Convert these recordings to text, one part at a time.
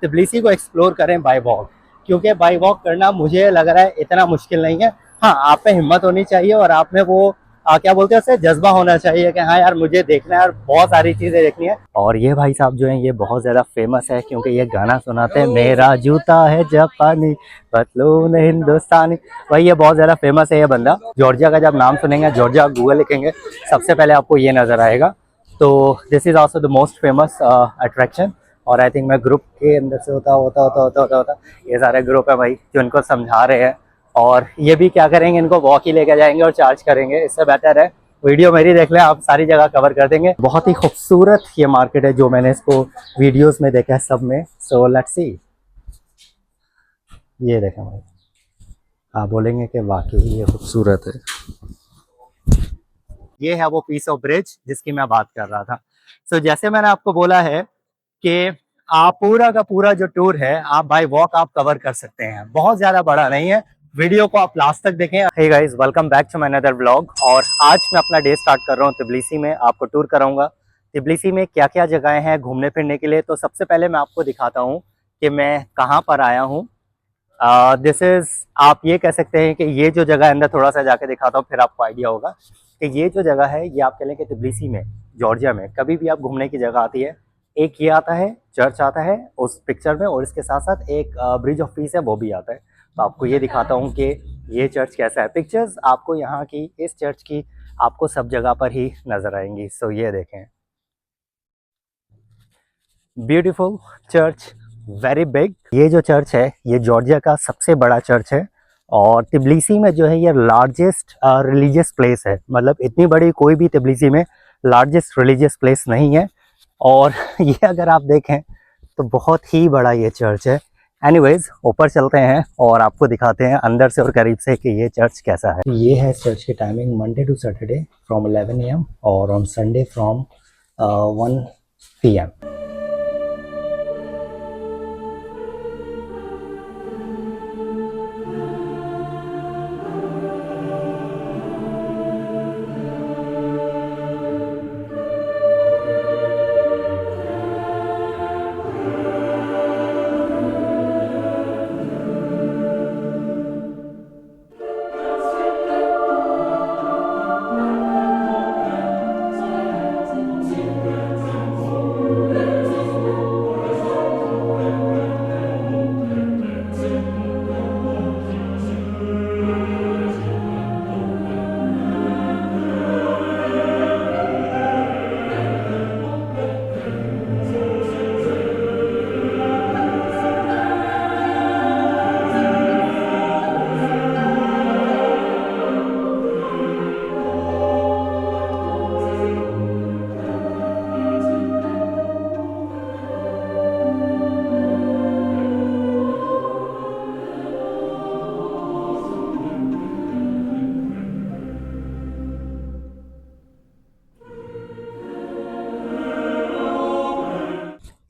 तबिलिसी को एक्सप्लोर करें bye walk, क्योंकि बाय वॉक करना मुझे लग रहा है इतना मुश्किल नहीं है। हाँ, आप में हिम्मत होनी चाहिए और आप में वो क्या बोलते हैं उसे, जज्बा होना चाहिए कि हाँ यार मुझे देखना है और बहुत सारी चीज़ें देखनी है। और ये भाई साहब जो हैं ये बहुत ज़्यादा फेमस है क्योंकि ये गाना सुनाते हैं, मेरा जूता है जापानी पतलून हिंदुस्तानी। भाई ये बहुत ज़्यादा फेमस है ये बंदा। जॉर्जिया का जब नाम सुनेंगे, जॉर्जिया गूगल लिखेंगे, सबसे पहले आपको ये नज़र आएगा। तो this is also the most famous attraction. और आई थिंक मैं ग्रुप के अंदर से होता ये सारे ग्रुप है भाई जो इनको समझा रहे हैं। और ये भी क्या करेंगे, इनको वॉक ही लेके जाएंगे और चार्ज करेंगे। इससे बेटर है वीडियो मेरी देख लें, आप सारी जगह कवर कर देंगे। बहुत ही खूबसूरत ये मार्केट है जो मैंने इसको वीडियोस में देखा है सब में। So let's see. ये देखें भाई, आप बोलेंगे कि वाकई ये खूबसूरत है। ये है वो पीस ऑफ ब्रिज जिसकी मैं बात कर रहा था। सो जैसे मैंने आपको बोला है कि आप पूरा का पूरा जो टूर है आप बाय वॉक आप कवर कर सकते हैं, बहुत ज्यादा बड़ा नहीं है। वीडियो को आप लास्ट तक देखें। Hey guys, welcome back to my another vlog. और आज मैं अपना डे स्टार्ट कर रहा हूँ तबिलिसी में, आपको टूर कराऊंगा। तबिलिसी में क्या क्या जगहें हैं घूमने फिरने के लिए। तो सबसे पहले मैं आपको दिखाता हूँ कि मैं कहाँ पर आया हूँ। दिस इज, आप ये कह सकते हैं कि ये जो जगह अंदर थोड़ा सा जाके दिखाता हूँ फिर आपको आइडिया होगा कि ये जो जगह है ये आप कह लें कि तबिलिसी में, जॉर्जिया में कभी भी आप घूमने की जगह आती है, एक ये आता है, चर्च आता है उस पिक्चर में, और इसके साथ साथ एक ब्रिज ऑफ पीस है वो भी आता है। तो आपको ये दिखाता हूँ कि ये चर्च कैसा है। पिक्चर्स आपको यहाँ की इस चर्च की आपको सब जगह पर ही नजर आएंगी। सो ये देखें, ब्यूटीफुल चर्च, वेरी बिग। ये जो चर्च है ये जॉर्जिया का सबसे बड़ा चर्च है। और तबिलिसी में जो है ये लार्जेस्ट रिलीजियस प्लेस है, मतलब इतनी बड़ी कोई भी तबिलिसी में लार्जेस्ट रिलीजियस प्लेस नहीं है। और ये अगर आप देखें तो बहुत ही बड़ा ये चर्च है। एनीवेज, ऊपर चलते हैं और आपको दिखाते हैं अंदर से और करीब से कि ये चर्च कैसा है। ये है चर्च की timing, Monday to Saturday from 11 AM और ऑन संडे फ्रॉम 1 PM।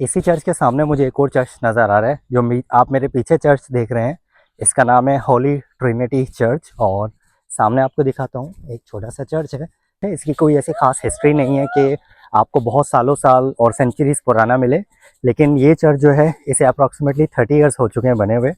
इसी चर्च के सामने मुझे एक और चर्च नज़र आ रहा है जो आप मेरे पीछे चर्च देख रहे हैं, इसका नाम है होली ट्रिनिटी चर्च। और सामने आपको दिखाता हूँ एक छोटा सा चर्च है। इसकी कोई ऐसी खास हिस्ट्री नहीं है कि आपको बहुत सालों साल और सेंचुरीज पुराना मिले, लेकिन ये चर्च जो है इसे अप्रॉक्सीमेटली 30 ईयर्स हो चुके हैं बने हुए।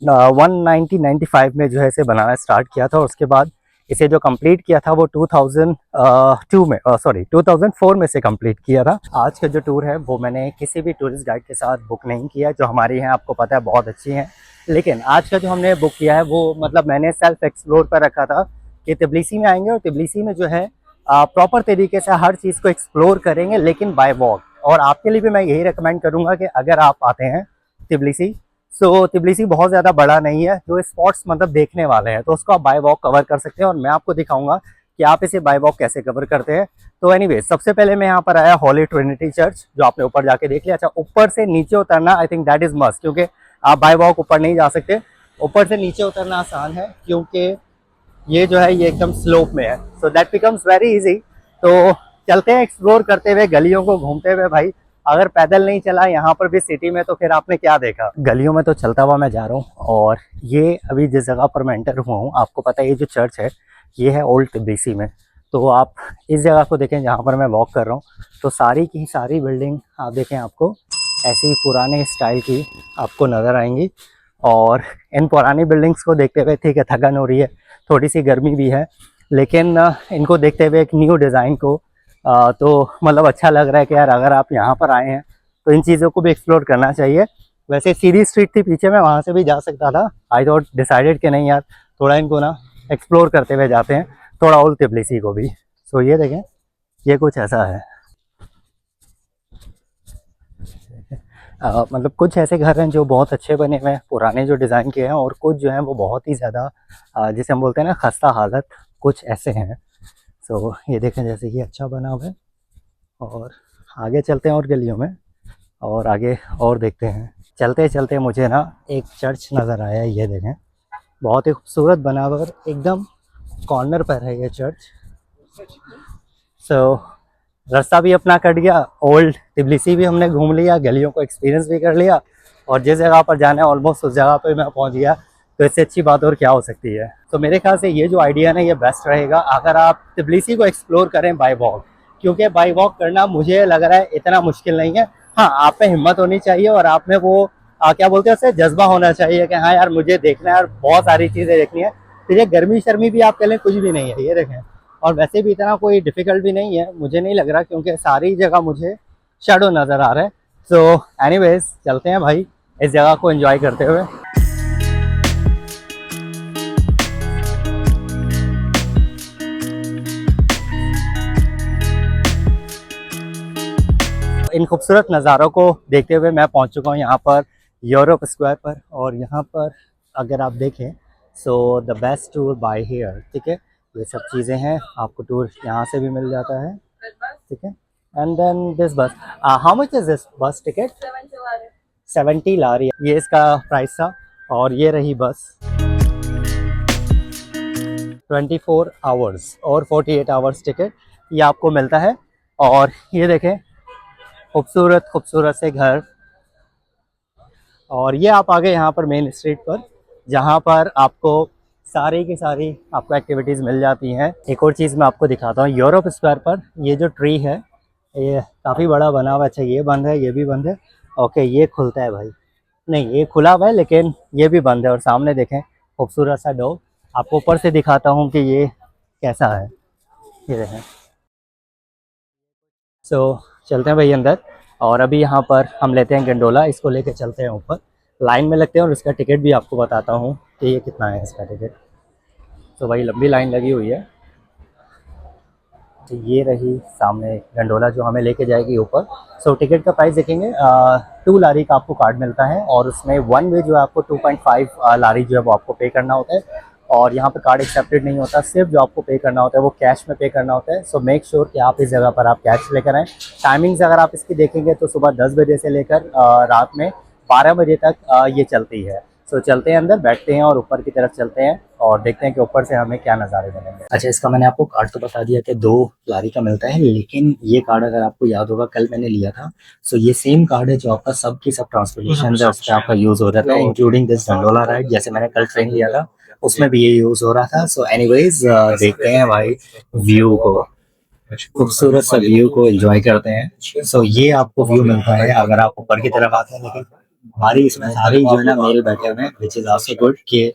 1995 में जो है इसे बनाना स्टार्ट किया था और उसके बाद इसे जो कंप्लीट किया था वो 2004 में से कंप्लीट किया था। आज का जो टूर है वो मैंने किसी भी टूरिस्ट गाइड के साथ बुक नहीं किया, जो हमारी हैं आपको पता है बहुत अच्छी हैं। लेकिन आज का जो हमने बुक किया है वो मतलब मैंने सेल्फ एक्सप्लोर पर रखा था कि तबिलिसी में आएंगे और तबिलिसी में जो है प्रॉपर तरीके से हर चीज़ को एक्सप्लोर करेंगे लेकिन बाय वॉक। और आपके लिए भी मैं यही रिकमेंड करूँगा कि अगर आप आते हैं तबिलिसी, सो तबिलिसी बहुत ज़्यादा बड़ा नहीं है, जो स्पॉट्स मतलब देखने वाले हैं तो उसको आप बाय वॉक कवर कर सकते हैं। और मैं आपको दिखाऊंगा कि आप इसे बाय वॉक कैसे कवर करते हैं। तो एनीवे, सबसे पहले मैं यहाँ पर आया होली ट्रिनिटी चर्च, जो आपने ऊपर जाके देख लिया। अच्छा, ऊपर से नीचे उतरना आई थिंक दैट इज़ मस्ट, क्योंकि आप बाय वॉक ऊपर नहीं जा सकते। ऊपर से नीचे उतरना आसान है क्योंकि ये जो है ये एकदम स्लोप में है, so that becomes very easy. तो चलते हैं एक्सप्लोर करते हुए, गलियों को घूमते हुए। भाई अगर पैदल नहीं चला यहाँ पर भी सिटी में तो फिर आपने क्या देखा। गलियों में तो चलता हुआ मैं जा रहा हूँ। और ये अभी जिस जगह पर मैं एंटर हुआ हूँ, आपको पता है ये जो चर्च है ये है ओल्ड तबिलिसी में। तो आप इस जगह को देखें जहाँ पर मैं वॉक कर रहा हूँ, तो सारी की सारी बिल्डिंग आप देखें आपको ऐसी पुराने स्टाइल की आपको नज़र आएंगी। और इन पुरानी बिल्डिंग्स को देखते हुए ठीक है थकन हो रही है, थोड़ी सी गर्मी भी है, लेकिन इनको देखते हुए एक न्यू डिज़ाइन को तो मतलब अच्छा लग रहा है कि यार अगर आप यहाँ पर आए हैं तो इन चीज़ों को भी एक्सप्लोर करना चाहिए। वैसे सीधी स्ट्रीट थी पीछे, मैं वहाँ से भी जा सकता था, आई थॉट डिसाइडेड कि नहीं यार थोड़ा इनको ना एक्सप्लोर करते हुए जाते हैं, थोड़ा ओल्ड तिबलिसी को भी। सो ये देखें, ये कुछ ऐसा है। मतलब कुछ ऐसे घर हैं जो बहुत अच्छे बने हुए हैं, पुराने जो डिज़ाइन के हैं, और कुछ जो हैं वो बहुत ही ज़्यादा जिसे हम बोलते हैं ना खस्ता हालत, कुछ ऐसे हैं। सो ये देखें, जैसे कि अच्छा बना हुआ है। और आगे चलते हैं और गलियों में, और आगे और देखते हैं। चलते चलते मुझे ना एक चर्च नज़र आया, ये देखें बहुत ही खूबसूरत बना हुआ, और एकदम कॉर्नर पर है ये चर्च। सो रास्ता भी अपना कट गया, ओल्ड तिबलिसी भी हमने घूम लिया, गलियों को एक्सपीरियंस भी कर लिया, और जिस जगह पर जाना है ऑलमोस्ट उस जगह पर मैं पहुंच गया। तो इससे अच्छी बात और क्या हो सकती है। तो मेरे ख्याल से ये जो आइडिया है ये बेस्ट रहेगा अगर आप तिबलिसी को एक्सप्लोर करें बाय वॉक, क्योंकि बाय वॉक करना मुझे लग रहा है इतना मुश्किल नहीं है। हाँ, आप में हिम्मत होनी चाहिए और आप में वो क्या बोलते हैं उससे जज्बा होना चाहिए कि हाँ यार मुझे देखना है और बहुत सारी चीज़ें देखनी है। तो ये गर्मी शर्मी भी आप कह लें कुछ भी नहीं है, ये देखें। और वैसे भी इतना कोई डिफ़िकल्ट भी नहीं है, मुझे नहीं लग रहा, क्योंकि सारी जगह मुझे शेडो नज़र आ रहा है। सो एनीवेज चलते हैं भाई इस जगह को एंजॉय करते हुए। इन खूबसूरत नज़ारों को देखते हुए मैं पहुंच चुका हूं यहाँ पर यूरोप स्क्वायर पर। और यहाँ पर अगर आप देखें so the best tour by here, ठीक है, ये सब चीज़ें हैं, आपको टूर यहाँ से भी मिल जाता है, ठीक है। एंड देन दिस बस, हाउ मच इज दिस बस टिकट? 70 लारी, ये इसका प्राइस था। और ये रही बस, 24 आवर्स और 48 आवर्स टिकट ये आपको मिलता है। और ये देखें खूबसूरत खूबसूरत से घर। और ये आप आ गए यहाँ पर मेन स्ट्रीट पर, जहाँ पर आपको सारी की सारी आपको एक्टिविटीज़ मिल जाती हैं। एक और चीज़ मैं आपको दिखाता हूँ, यूरोप स्क्वायर पर ये जो ट्री है ये काफ़ी बड़ा बना हुआ है। अच्छा ये बंद है, ये भी बंद है, ओके ये खुलता है भाई, नहीं ये खुला हुआ है लेकिन ये भी बंद है। और सामने देखें खूबसूरत सा डॉग, आपको ऊपर से दिखाता हूँ कि ये कैसा है, ये देखें। सो चलते हैं भाई अंदर, और अभी यहाँ पर हम लेते हैं गंडोला, इसको लेके चलते हैं ऊपर, लाइन में लगते हैं और इसका टिकट भी आपको बताता हूँ कि ये कितना है इसका टिकट। तो भाई लंबी लाइन लगी हुई है। तो ये रही सामने गंडोला जो हमें लेके जाएगी ऊपर। सो टिकट का प्राइस देखेंगे 2 लारी का आपको कार्ड मिलता है, और उसमें वन वे जो है आपको 2.5 लारी जो है वो आपको पे करना होता है। और यहाँ पर कार्ड एक्सेप्टेड नहीं होता, सिर्फ जो आपको पे करना होता है वो कैश में पे करना होता है। सो मेक श्योर कि आप इस जगह पर आप कैश लेकर आएँ। टाइमिंग्स अगर आप इसकी देखेंगे तो सुबह 10 बजे से लेकर रात में 12 बजे तक ये चलती है। सो चलते हैं अंदर, बैठते हैं और ऊपर की तरफ चलते हैं और देखते हैं कि ऊपर से हमें क्या नज़ारे मिलेंगे। अच्छा, इसका मैंने आपको कार्ड तो बता दिया कि 2 लारी का मिलता है, लेकिन ये कार्ड अगर आपको याद होगा कल मैंने लिया था। सो ये सेम कार्ड है जो आपका सब की सब ट्रांसपोर्टेशन है उसमें आपका यूज़ हो जाता है, इंक्लूडिंग दिस गंडोला राइड। जैसे मैंने कल ट्रेन लिया था उसमें भी ये यूज़ हो रहा था। सो एनीवेज देखते हैं भाई व्यू को, खूबसूरत सा व्यू को एंजॉय करते हैं। सो ये आपको व्यू मिलता है अगर आप ऊपर की तरफ आते हैं, लेकिन हमारी इसमें सारे जो है ना मेल बैठे हुए हैं, विच इज आल्सो गुड कि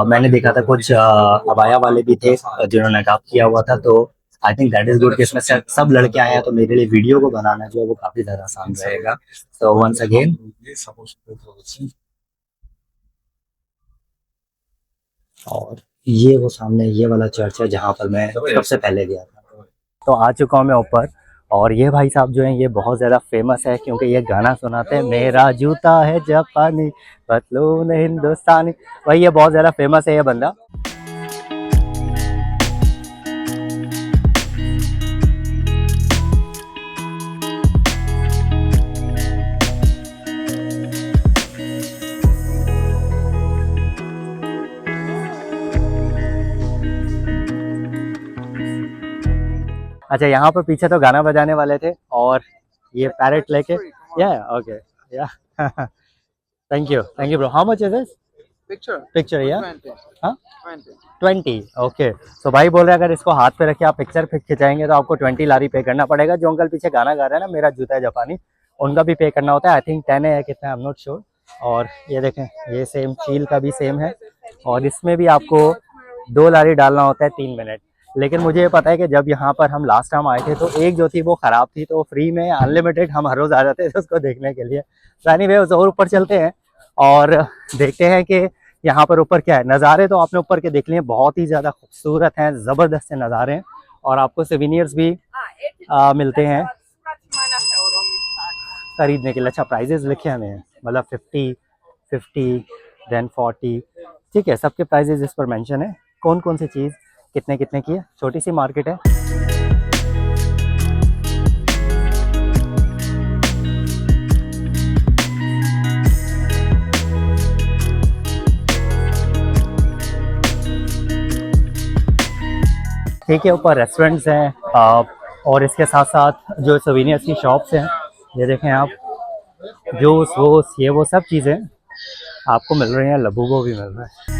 मैंने देखा था कुछ अबाया वाले भी थे जिन्होंने नकाब किया हुआ था। तो आई थिंक दैट इज गुड कि इसमें से सब लड़के आए हैं, तो मेरे लिए वीडियो को बनाना जो है वो काफी ज्यादा आसान रहेगा। तो वंस अगेन और ये वो सामने ये वाला चर्च है जहाँ पर मैं सबसे पहले गया था। तो आ चुका हूँ मैं ऊपर, और ये भाई साहब जो हैं ये बहुत ज़्यादा फेमस है क्योंकि ये गाना सुनाते हैं, मेरा जूता है जापानी पतलून हिंदुस्तानी। भाई ये बहुत ज़्यादा फेमस है ये बंदा। अच्छा, यहाँ पर पीछे तो गाना बजाने वाले थे और ये पैरेट लेके, या ओके, या thank you bro. How much is this picture? या हाँ 20, ओके। सो भाई बोल रहे हैं अगर इसको हाथ पे रखे आप पिक्चर खिंचाएंगे तो आपको 20 लारी पे करना पड़ेगा। जो अंकल पीछे गाना गा रहे हैं ना, मेरा जूता है जापानी, उनका भी पे करना होता है। आई थिंक 10 है या कितना, आई एम नॉट श्योर। और ये देखें, ये सेम चील का भी सेम है, और इसमें भी आपको 2 लारी डालना होता है 3 मिनट। लेकिन मुझे ये पता है कि जब यहाँ पर हम लास्ट टाइम आए थे तो एक जो थी वो ख़राब थी, तो फ्री में अनलिमिटेड हम हर रोज़ आ जाते थे उसको देखने के लिए। तो एनीवे और ऊपर चलते हैं और देखते हैं कि यहाँ पर ऊपर क्या है। नज़ारे तो आपने ऊपर के देख लिए, बहुत ही ज़्यादा खूबसूरत हैं, ज़बरदस्त से नज़ारे हैं, और आपको सोवेनियर्स भी मिलते हैं खरीदने के लिए। अच्छा, प्राइजेस लिखे हमें, मतलब 50 देन 40, ठीक है, सबके प्राइजेस इस पर मेंशन है, कौन कौन सी चीज़ कितने कितने की है। छोटी सी मार्केट है। ठीक है, ऊपर रेस्टोरेंट्स हैं और इसके साथ साथ जो सोवेनियर्स की शॉप्स हैं, ये देखें आप, जूस वूस ये वो सब चीज़ें आपको मिल रही हैं। लबूबो भी मिल रहा है।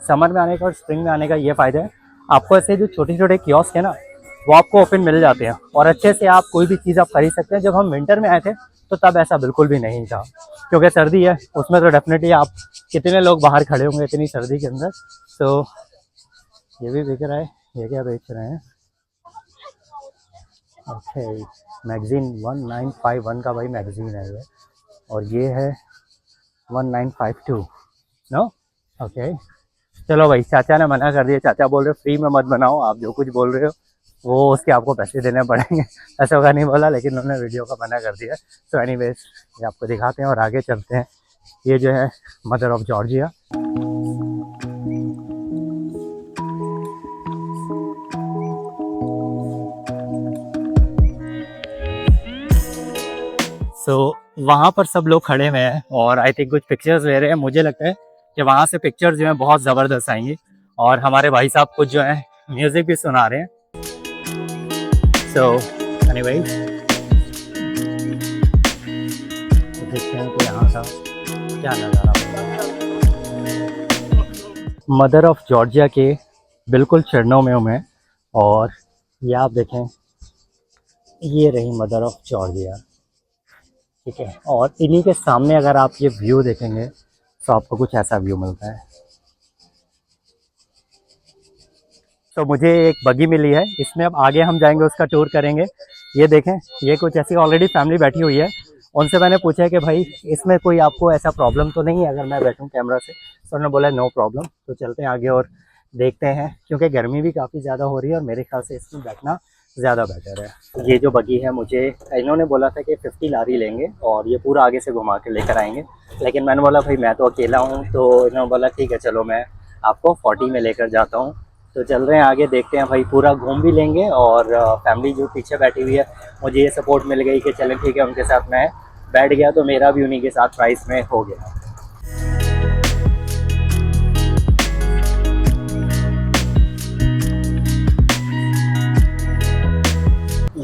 समर में आने का और स्प्रिंग में आने का ये फ़ायदा है, आपको ऐसे जो छोटे छोटे कियोस्क है ना, वो आपको ओपन मिल जाते हैं और अच्छे से आप कोई भी चीज़ आप खरीद सकते हैं। जब हम विंटर में आए थे तो तब ऐसा बिल्कुल भी नहीं था, क्योंकि सर्दी है, उसमें तो डेफिनेटली आप कितने लोग बाहर खड़े होंगे इतनी सर्दी के अंदर। तो ये भी बिक रहा है। ये क्या बेच रहे हैं? ओके, मैगज़ीन 1951 का भाई मैगज़ीन है ये, और ये है 1952। नो, ओके, चलो भाई, चाचा ने मना कर दिया। चाचा बोल रहे हो फ्री में मत बनाओ, आप जो कुछ बोल रहे हो वो उसके आपको पैसे देने पड़ेंगे। ऐसा होगा नहीं बोला, लेकिन उन्होंने वीडियो का मना कर दिया। सो एनीवेज, ये आपको दिखाते हैं और आगे चलते हैं। ये जो है मदर ऑफ जॉर्जिया। वहाँ पर सब लोग खड़े हुए हैं और आई थिंक कुछ पिक्चर्स ले रहे हैं। मुझे लगता है कि वहाँ से पिक्चर्स जो है बहुत ज़बरदस्त आएंगी, और हमारे भाई साहब कुछ जो है म्यूज़िक भी सुना रहे हैं। सो एनीवेज, देखते हैं कि यहाँ का क्या नज़ारा होगा। मदर ऑफ जॉर्जिया के बिल्कुल चरणों में हूँ मैं, और ये आप देखें, ये रही मदर ऑफ जॉर्जिया, ठीक है। और इन्हीं के सामने अगर आप ये व्यू देखेंगे तो आपको कुछ ऐसा व्यू मिलता है। तो मुझे एक बगी मिली है, इसमें अब आगे हम जाएंगे, उसका टूर करेंगे। ये देखें, ये कुछ ऐसी ऑलरेडी फैमिली बैठी हुई है। उनसे मैंने पूछा है कि भाई इसमें कोई आपको ऐसा प्रॉब्लम तो नहीं है अगर मैं बैठूं कैमरा से? तो उन्होंने बोला नो प्रॉब्लम। तो चलते हैं आगे और देखते हैं, क्योंकि गर्मी भी काफ़ी ज़्यादा हो रही है और मेरे ख्याल से इसमें बैठना ज़्यादा बेटर है। ये जो बगी है, मुझे इन्होंने बोला था कि 50 लारी लेंगे और ये पूरा आगे से घुमा के लेकर आएंगे, लेकिन मैंने बोला भाई मैं तो अकेला हूँ, तो इन्होंने बोला ठीक है चलो मैं आपको 40 में लेकर जाता हूँ। तो चल रहे हैं आगे, देखते हैं भाई, पूरा घूम भी लेंगे। और फैमिली जो पीछे बैठी हुई है, मुझे ये सपोर्ट मिल गई कि चलें ठीक है, उनके साथ मैं बैठ गया तो मेरा भी उन्हीं के साथ प्राइस में हो गया।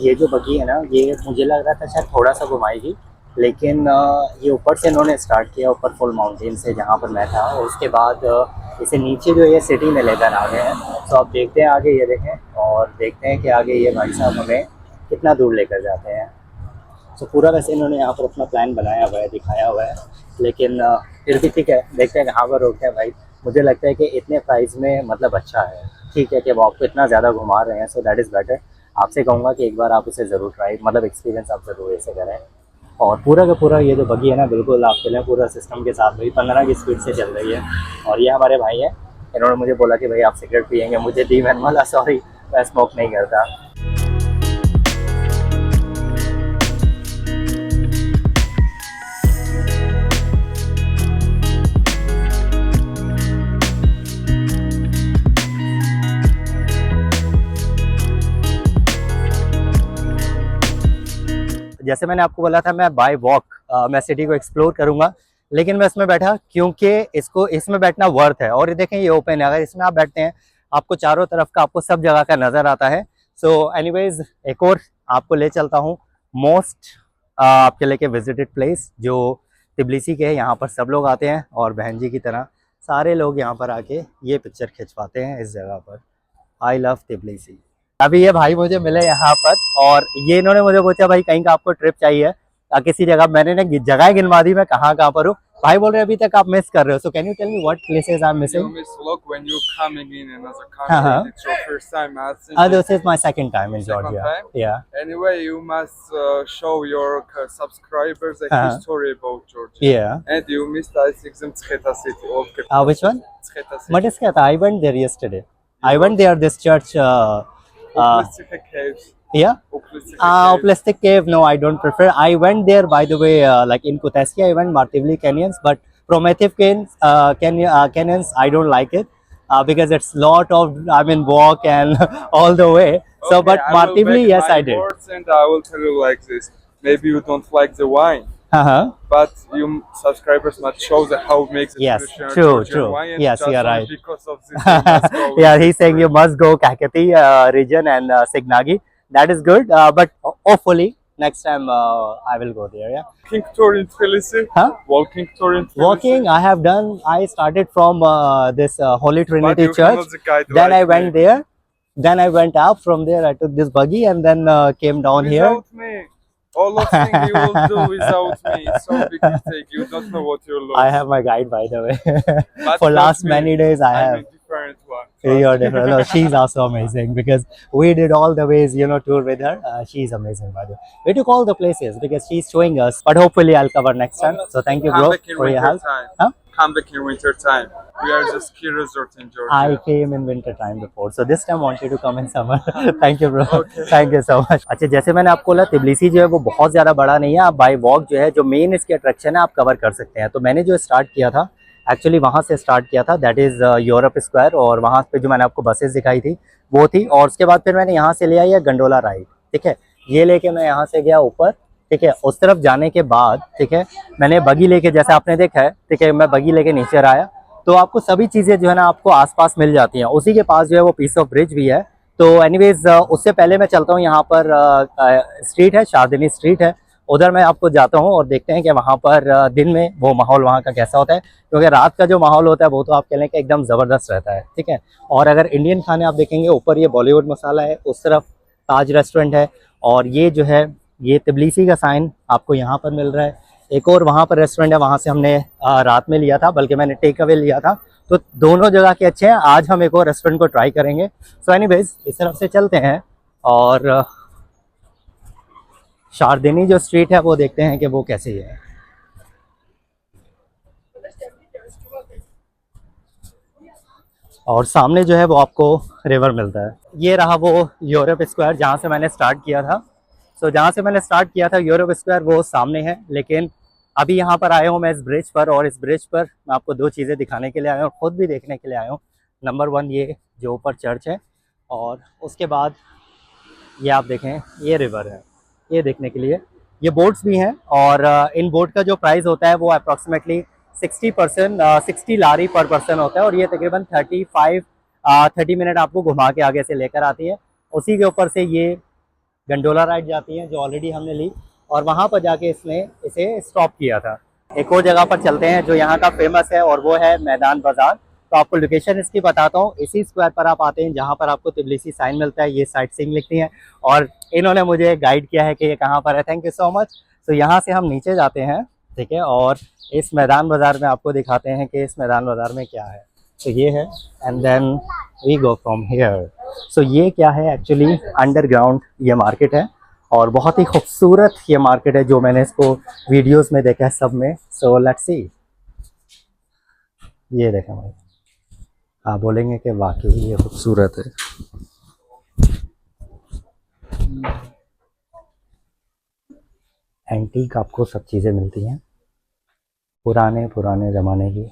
ये जो बगी है ना, ये मुझे लग रहा था शायद थोड़ा सा घुमाएगी, लेकिन ये ऊपर से इन्होंने स्टार्ट किया, ऊपर फुल माउंटेन से जहाँ पर मैं था, और उसके बाद इसे नीचे जो ये सिटी में लेकर आ गए हैं। तो आप देखते हैं आगे, ये देखें, और देखते हैं कि आगे ये भाई साहब हमें कितना दूर लेकर जाते हैं। तो पूरा वैसे इन्होंने यहाँ पर अपना प्लान बनाया हुआ है, दिखाया हुआ है, लेकिन फिर भी ठीक है, देखते हैं कहाँ पर रोकते हैं भाई। मुझे लगता है कि इतने प्राइस में मतलब अच्छा है, ठीक है, कि वो आपको इतना ज़्यादा घुमा रहे हैं, सो दैट इज़ बेटर। आपसे कहूँगा कि एक बार आप इसे ज़रूर ट्राई, मतलब एक्सपीरियंस आप ज़रूर इसे करें। और पूरा का पूरा ये जो बगी है ना, बिल्कुल आप चलें पूरा सिस्टम के साथ, भाई 15 की स्पीड से चल रही है। और ये हमारे भाई हैं, इन्होंने मुझे बोला कि भाई आप सिगरेट पियेंगे, मुझे दी, मैंने बोला सॉरी मैं स्मोक नहीं करता। जैसे मैंने आपको बोला था, मैं बाय वॉक मैं सिटी को एक्सप्लोर करूंगा, लेकिन मैं इसमें बैठा क्योंकि इसको इसमें बैठना वर्थ है। और ये देखें, ये ओपन है, अगर इसमें आप बैठते हैं आपको चारों तरफ का, आपको सब जगह का नज़र आता है। सो एनीवेज, एक और आपको ले चलता हूँ मोस्ट आपके लेके विजिटेड प्लेस, जो तिब्लिसी के हैं, यहाँ पर सब लोग आते हैं और बहन जी की तरह सारे लोग यहाँ पर आके ये पिक्चर खिंचवाते हैं इस जगह पर। I love Tbilisi. अभी ये भाई मुझे मिले यहाँ पर और ये इन्होंने मुझे पूछा भाई कहीं का आपको ट्रिप चाहिए किसी जगह। मैंने ना जगह गिनवा दी मैं कहाँ कहाँ पर हूँ। भाई बोल रहे अभी तक आप मिस कर रहे हो। So can you tell me what places I am missing? You miss look when you coming in another country. And it's your first time. I think This is my second time in second Georgia. time? Yeah. Anyway, you must show your subscribers a history about Georgia. Yeah. And you missed, I think, the Tzcheta city. Okay. Which one? Tzcheta city. What is that? I went there yesterday. I went there, this church. Oplistic caves. Yeah. Oplistic caves. Plastic cave. No, I don't prefer. I went there, by the way, like in Kutesia, I went Martivli Canyons, but Prometheus Canyons, I don't like it because it's lot of, I mean, walk and all the way. So, Okay, but I will Martivli, back yes, my I did. words and I will tell you like this. Maybe you don't like the wine, but you subscribers must show that how it makes it Yes, traditional true, Georgian true. wine, and Yes, just you're only right. Because of this, you must go Yeah, with he's saying you must go Kakheti region and Signagi. That is good, but hopefully next time I will go there. Yeah. Walking tour in Tbilisi. Huh? Walking tour in Tbilisi. Walking, I have done. I started from this Holy But Trinity you Church. cannot guide Then I like went me. there. Then I went up. From there, I took this buggy and then came down here. Without me. All of things you will do without me. It's so big mistake. You don't know what you're I have my guide, by the way. But For not last me. many days, I I'm have. a different one. You're different. No, she's also amazing because we did all the ways, tour with her. She's amazing, by the way. We took all the places because she's showing us. But hopefully, I'll cover next time. So thank you, Come bro, back in for your winter help. time. Huh? Come back in winter time. We are just ski resort in Georgia. I came in winter time before, so this time wanted to come in summer. Thank you, bro. Okay. Thank you so much. अच्छा, जैसे मैंने आपको बोला Tbilisi जो है वो बहुत ज़्यादा बड़ा नहीं है। आप बाय वॉक जो है जो मेन इसकी अट्रैक्शन है आप कवर कर सकते हैं। तो मैंने जो स्टार्ट किया था एक्चुअली वहाँ से स्टार्ट किया था, दैट इज़ यूरोप स्क्वायर, और वहाँ पे जो मैंने आपको बसेस दिखाई थी वो थी। और उसके बाद फिर मैंने यहाँ से लिया ये गंडोला राइड, ठीक है। ये लेके मैं यहाँ से गया ऊपर, ठीक है। उस तरफ जाने के बाद, ठीक है, मैंने बगी लेके, जैसे आपने देखा है, ठीक है, मैं बगी लेके नीचे आया तो आपको सभी चीज़ें जो है ना आपको आसपास मिल जाती हैं। उसी के पास जो है वो पीस ऑफ ब्रिज भी है। तो एनीवेज उससे पहले मैं चलता हूँ, यहाँ पर स्ट्रीट है, शारदिनी स्ट्रीट है, उधर मैं आपको जाता हूँ और देखते हैं कि वहाँ पर दिन में वो माहौल वहाँ का कैसा होता है, क्योंकि रात का जो माहौल होता है वो तो आप कह लें कि एकदम ज़बरदस्त रहता है, ठीक है। और अगर इंडियन खाने आप देखेंगे, ऊपर ये बॉलीवुड मसाला है, उस तरफ ताज रेस्टोरेंट है, और ये जो है ये तिब्लिसी का साइन आपको यहाँ पर मिल रहा है। एक और वहाँ पर रेस्टोरेंट है, वहाँ से हमने रात में लिया था, बल्कि मैंने टेक अवे लिया था। तो दोनों जगह के अच्छे हैं। आज हम एक और रेस्टोरेंट को ट्राई करेंगे। सो एनीवेज इस तरफ से चलते हैं और शारदिनी जो स्ट्रीट है वो देखते हैं कि वो कैसी है। और सामने जो है वो आपको रिवर मिलता है। ये रहा वो यूरोप स्क्वायर जहाँ से मैंने स्टार्ट किया था। सो जहाँ से मैंने स्टार्ट किया था यूरोप स्क्वायर वो सामने है, लेकिन अभी यहाँ पर आया हूँ मैं इस ब्रिज पर, और इस ब्रिज पर मैं आपको दो चीज़ें दिखाने के लिए आया हूँ, खुद भी देखने के लिए आया हूँ। नंबर वन, ये जो ऊपर चर्च है, और उसके बाद ये आप देखें ये रिवर है, ये देखने के लिए ये बोट्स भी हैं। और इन बोट का जो प्राइस होता है वो अप्रॉक्सीमेटली 60 लारी पर पर्सन होता है, और ये तकरीबन 30 मिनट आपको घुमा के आगे से लेकर आती है। उसी के ऊपर से ये गंडोला राइड जाती है जो ऑलरेडी हमने ली, और वहाँ पर जाके इसने इसे स्टॉप किया था। एक और जगह पर चलते हैं जो यहाँ का फेमस है, और वो है मैदान बाज़ार। तो आपको लोकेशन इसकी बताता हूँ। इसी स्क्वायर पर आप आते हैं जहाँ पर आपको तिब्लिसी साइन मिलता है, ये साइट सीइंग लिखती हैं, और इन्होंने मुझे गाइड किया है कि ये कहाँ पर है। Thank you so much. तो यहाँ से हम नीचे जाते हैं, ठीक है, और इस मैदान बाज़ार में आपको दिखाते हैं कि इस मैदान बाज़ार में क्या है। तो ये है, and then we go from here. So ये क्या है, एक्चुअली अंडरग्राउंड ये मार्केट है, और बहुत ही खूबसूरत ये मार्केट है जो मैंने इसको वीडियोस में देखा है सब में। So let's see. ये देखें भाई, आप बोलेंगे कि वाकई ये खूबसूरत है। एंटीक आपको सब चीज़ें मिलती हैं, पुराने ज़माने की।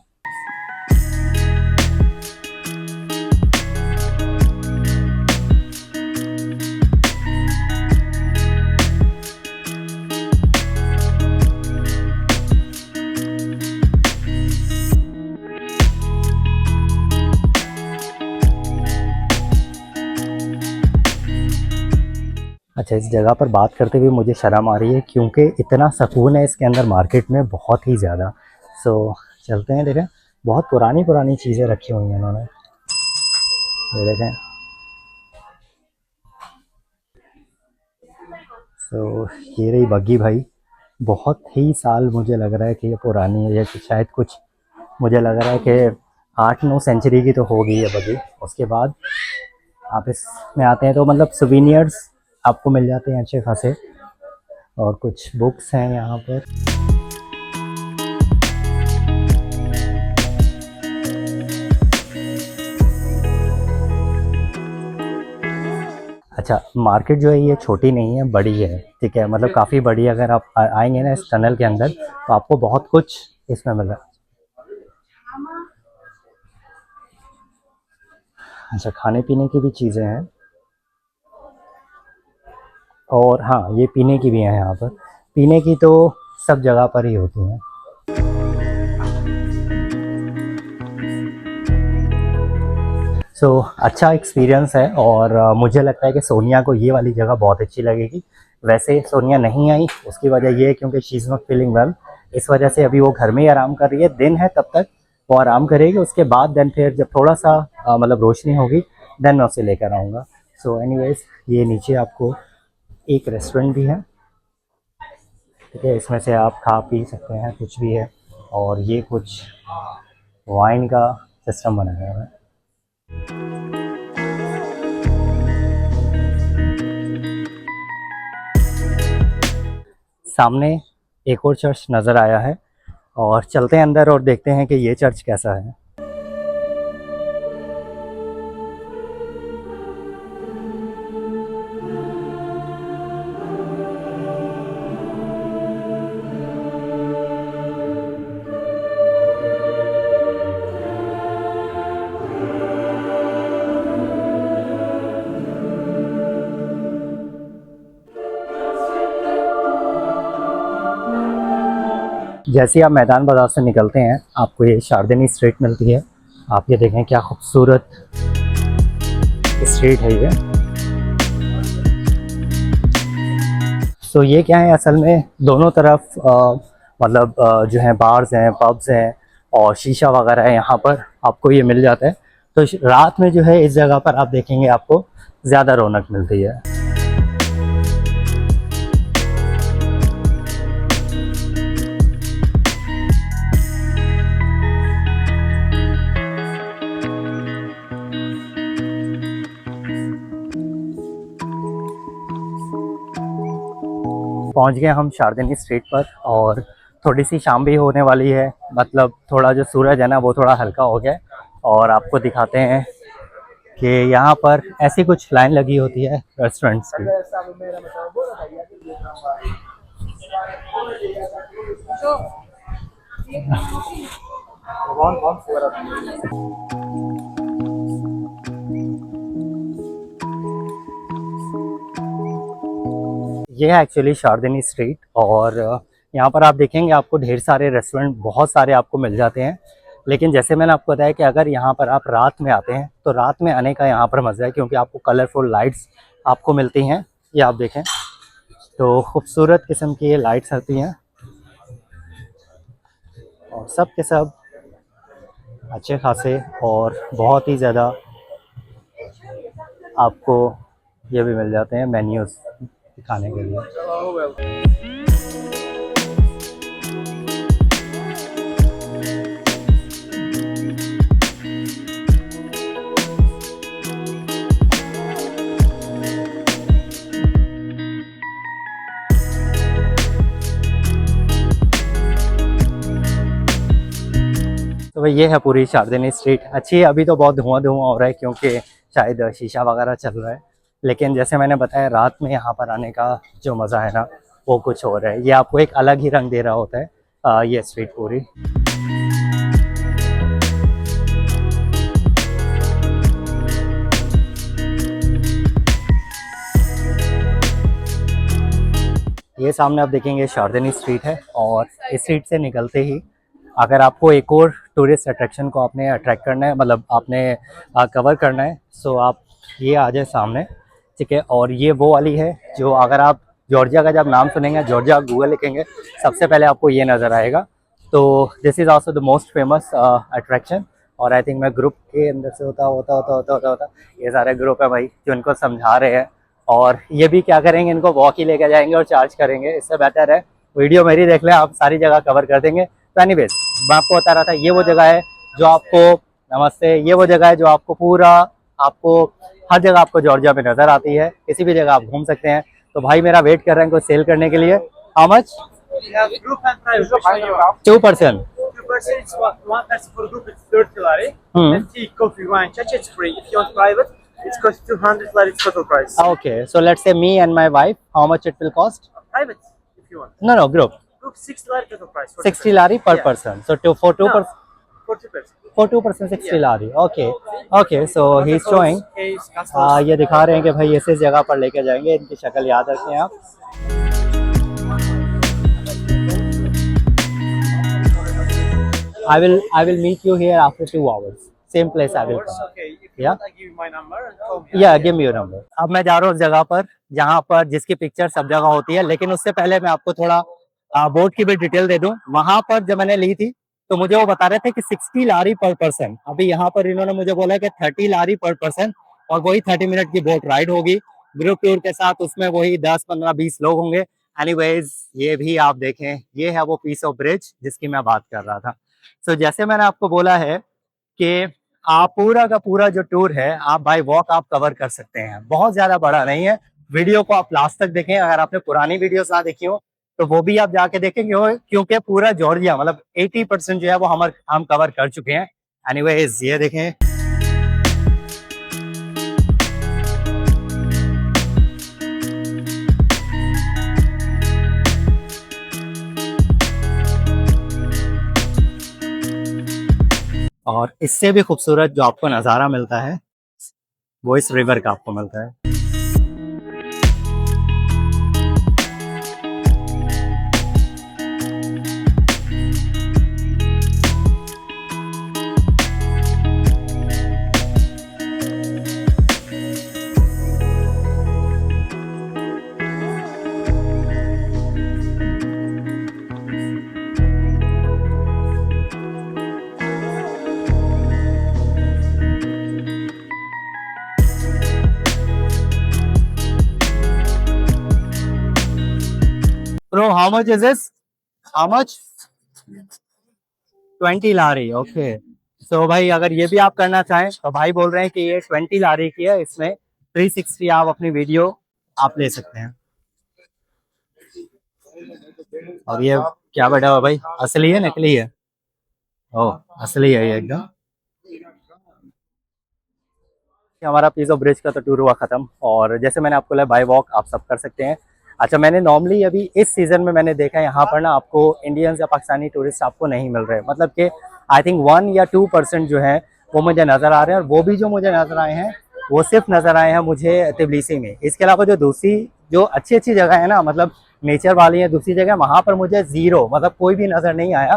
अच्छा, इस जगह पर बात करते हुए मुझे शर्म आ रही है क्योंकि इतना सुकून है इसके अंदर मार्केट में, बहुत ही ज़्यादा। सो चलते हैं। देखें, बहुत पुरानी पुरानी चीज़ें रखी हुई हैं इन्होंने। ये देखें। सो ये रही बग्गी भाई, बहुत ही साल मुझे लग रहा है कि ये पुरानी है, या कि शायद कुछ, मुझे लग रहा है कि 8-9 सेंचुरी की तो होगी ये बग्गी। उसके बाद आप इसमें आते हैं तो मतलब सुवीनियर्स आपको मिल जाते हैं अच्छे खासे, और कुछ बुक्स हैं यहाँ पर। अच्छा, मार्केट जो है ये छोटी नहीं है, बड़ी है, ठीक है, मतलब काफ़ी बड़ी है। अगर आप आएंगे ना इस टनल के अंदर तो आपको बहुत कुछ इसमें मिल रहा है। अच्छा, खाने पीने की भी चीज़ें हैं, और हाँ, ये पीने की भी हैं यहाँ पर। पीने की तो सब जगह पर ही होती हैं। अच्छा एक्सपीरियंस है, और मुझे लगता है कि सोनिया को ये वाली जगह बहुत अच्छी लगेगी। वैसे सोनिया नहीं आई, उसकी वजह ये है क्योंकि she is not feeling well, इस वजह से अभी वो घर में ही आराम कर रही है। दिन है तब तक वो आराम करेगी, उसके बाद देन फिर जब थोड़ा सा मतलब रोशनी होगी देन मैं उसे लेकर आऊँगा। सो एनीवेज, ये नीचे आपको एक रेस्टोरेंट भी है, ठीक है, इसमें से आप खा पी सकते हैं, कुछ भी है। और ये कुछ वाइन का सिस्टम बनाया हुआ है। सामने एक और चर्च नज़र आया है, और चलते हैं अंदर और देखते हैं कि ये चर्च कैसा है। जैसे ही आप मैदान बाज़ार से निकलते हैं आपको ये शारदनी स्ट्रीट मिलती है। आप ये देखें क्या खूबसूरत स्ट्रीट है ये। सो ये क्या है, असल में दोनों तरफ मतलब जो है बार्स हैं, पब्स हैं, और शीशा वगैरह है, यहाँ पर आपको ये मिल जाता है। तो रात में जो है इस जगह पर आप देखेंगे आपको ज़्यादा रौनक मिलती है। पहुंच गए हम शारदनी स्ट्रीट पर, और थोड़ी सी शाम भी होने वाली है, मतलब थोड़ा जो सूरज है ना वो थोड़ा हल्का हो गया है। और आपको दिखाते हैं कि यहाँ पर ऐसी कुछ लाइन लगी होती है रेस्टोरेंट्स की। ये है एक्चुअली शारदनी स्ट्रीट, और यहाँ पर आप देखेंगे आपको ढेर सारे रेस्टोरेंट, बहुत सारे आपको मिल जाते हैं। लेकिन जैसे मैंने आपको बताया कि अगर यहाँ पर आप रात में आते हैं तो रात में आने का यहाँ पर मज़ा है, क्योंकि आपको कलरफुल लाइट्स आपको मिलती हैं। ये आप देखें तो खूबसूरत किस्म की ये लाइट्स आती हैं, और सब के सब अच्छे खासे, और बहुत ही ज़्यादा आपको ये भी मिल जाते हैं मेन्यूज़ खाने के लिए। तो भाई ये है पूरी शारदनी स्ट्रीट। अच्छी है, अभी तो बहुत धुआं धुआं हो रहा है क्योंकि शायद शीशा वगैरह चल रहा है। लेकिन जैसे मैंने बताया, रात में यहाँ पर आने का जो मज़ा है ना वो कुछ और है। ये आपको एक अलग ही रंग दे रहा होता है ये स्ट्रीट पूरी। ये सामने आप देखेंगे शारदनी स्ट्रीट है, और इस स्ट्रीट से निकलते ही अगर आपको एक और टूरिस्ट अट्रैक्शन को आपने अट्रैक्ट करना है, मतलब आपने कवर करना है, सो आप ये आ जाए सामने। ठीक है। और ये वो वाली है जो अगर आप जॉर्जिया का जब नाम सुनेंगे, जॉर्जिया गूगल लिखेंगे, सबसे पहले आपको ये नज़र आएगा। तो this is also the most famous attraction. और आई थिंक मैं ग्रुप के अंदर से होता ये सारे ग्रुप है भाई जो इनको समझा रहे हैं। और ये भी क्या करेंगे, इनको वॉक ही लेकर जाएंगे और चार्ज करेंगे। इससे बेटर है वीडियो मेरी देख लें, आप सारी जगह कवर कर देंगे। तो एनीवेज मैं आपको बता रहा था, ये वो जगह है जो आपको, नमस्ते, ये वो जगह है जो आपको पूरा, आपको हर जगह आपको जॉर्जिया में नज़र आती है। किसी भी जगह आप घूम सकते हैं। तो भाई मेरा वेट कर रहे हैं कुछ सेल करने के लिए। How much? We have group and private. Which one you want? 2%. 2% it's one person for group it's 30 lari. Hmm. And tea, coffee, wine, chacha it's free. If you want private, it's cost 200 lari total price. Okay, so let's say me and my wife, how much it will cost? Private, if you want. No, group. Group 60 lari total price. 60 lari per Yeah. person. So for 2%, For 2%. for 2% 60 Yeah. lari. Okay, so he's Protocols, showing. case, customers. ये दिखा रहे हैं कि भाई इस जगह पर लेके जाएंगे। इनकी शक्ल याद रखें आप। I will meet you here after 2 hours. Same place I will come. Okay, if you Yeah. want, I give you my number and call me. Yeah, give me your number. अब मैं जा रहा हूँ उस जगह पर जहाँ पर जिसकी पिक्चर सब जगह होती है, लेकिन उससे पहले मैं आपको थोड़ा बोट की भी डिटेल दे दूं। वहां पर जब मैंने ली थी तो मुझे वो बता रहे थे कि 60 लारी पर पर्सन। अभी यहाँ पर इन्होंने मुझे बोला कि 30 लारी पर पर्सन, और वही 30 मिनट की बोट राइड होगी ग्रुप टूर के साथ। उसमें वही 10, 15, 20 लोग होंगे। एनीवेज ये भी आप देखें, ये है वो पीस ऑफ ब्रिज जिसकी मैं बात कर रहा था। सो जैसे मैंने आपको बोला है कि आप पूरा का पूरा जो टूर है आप बाय वॉक आप कवर कर सकते हैं। बहुत ज्यादा बड़ा नहीं है। वीडियो को आप लास्ट तक देखें। अगर आपने पुरानी वीडियोस ना देखी हो तो वो भी आप जाके देखें, क्योंकि पूरा जॉर्जिया मतलब 80% जो है वो हम कवर कर चुके हैं। एनीवेज ये देखें, और इससे भी खूबसूरत जो आपको नज़ारा मिलता है वो इस रिवर का आपको मिलता है। Bro, how much is this? How much? 20 लारी। ओके, सो भाई अगर ये भी आप करना चाहें तो भाई बोल रहे हैं कि ये 20 लारी की है। इसमें 360 आप अपनी वीडियो आप ले सकते हैं। और ये क्या बैठा हुआ भाई, असली है नकली है? ओह असली है ये एकदम। हमारा पीस ऑफ ब्रिज का तो टूर हुआ खत्म। और जैसे मैंने आपको बोला बाय वॉक आप सब कर सकते हैं। अच्छा, मैंने नॉर्मली अभी इस सीज़न में मैंने देखा है यहाँ पर ना आपको इंडियंस या पाकिस्तानी टूरिस्ट आपको नहीं मिल रहे। मतलब कि आई थिंक 1 या 2% जो है वो मुझे नज़र आ रहे हैं। और वो भी जो मुझे नज़र आए हैं वो सिर्फ नज़र आए हैं मुझे तिबलिसी में। इसके अलावा जो दूसरी जो अच्छी जगह है ना, मतलब नेचर वाली है दूसरी जगह, वहाँ पर मुझे ज़ीरो, मतलब कोई भी नज़र नहीं आया।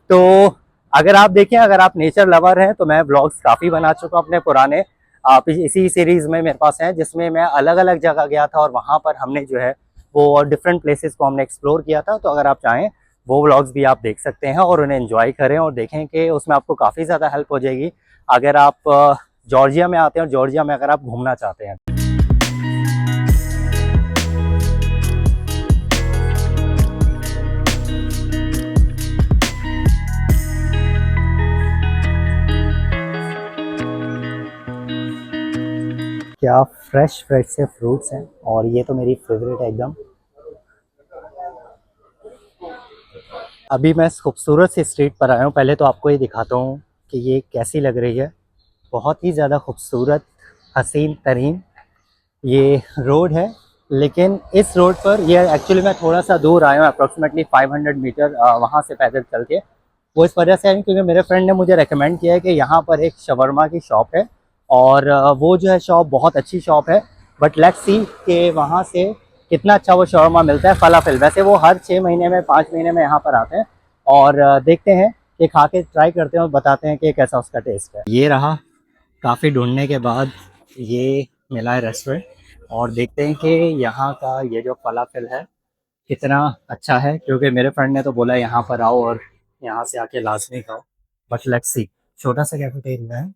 तो अगर आप देखें, अगर आप नेचर लवर हैं तो मैं व्लॉग्स काफ़ी बना चुका हूँ अपने पुराने, आप इसी सीरीज़ में मेरे पास हैं, जिसमें मैं अलग अलग जगह गया था और वहाँ पर हमने जो है वो डिफरेंट प्लेसेस को हमने एक्सप्लोर किया था। तो अगर आप चाहें वो व्लॉग्स भी आप देख सकते हैं और उन्हें एंजॉय करें और देखें कि उसमें आपको काफ़ी ज़्यादा हेल्प हो जाएगी अगर आप जॉर्जिया में आते हैं और जॉर्जिया में अगर आप घूमना चाहते हैं। क्या फ्रेश से फ्रूट्स हैं, और ये तो मेरी फेवरेट है एकदम। अभी मैं इस खूबसूरत सी स्ट्रीट पर आया हूँ। पहले तो आपको ये दिखाता हूँ कि ये कैसी लग रही है। बहुत ही ज़्यादा खूबसूरत, हसीन तरीन ये रोड है। लेकिन इस रोड पर ये एक्चुअली मैं थोड़ा सा दूर आया हूँ, अप्रॉक्सीमेटली 500 मीटर वहाँ से पैदल चल के। वो इस वजह से है क्योंकि मेरे फ्रेंड ने मुझे रेकमेंड किया है कि यहाँ पर एक शवरमा की शॉप है, और वो जो है शॉप बहुत अच्छी शॉप है। बट लेट्स सी कि वहाँ से कितना अच्छा वो शवरमा मिलता है। फलाफल वैसे वो हर 6 महीने में 5 महीने में यहाँ पर आते हैं, और देखते हैं कि खा के ट्राई करते हैं और बताते हैं कि कैसा उसका टेस्ट है। ये रहा, काफ़ी ढूंढने के बाद ये मिला है रेस्टोरेंट, और देखते हैं कि यहाँ का ये जो फलाफल है कितना अच्छा है, क्योंकि मेरे फ्रेंड ने तो बोला यहाँ पर आओ और यहाँ से आके लाजमी खाओ। But let's see. छोटा सा कैफेटेरिया है।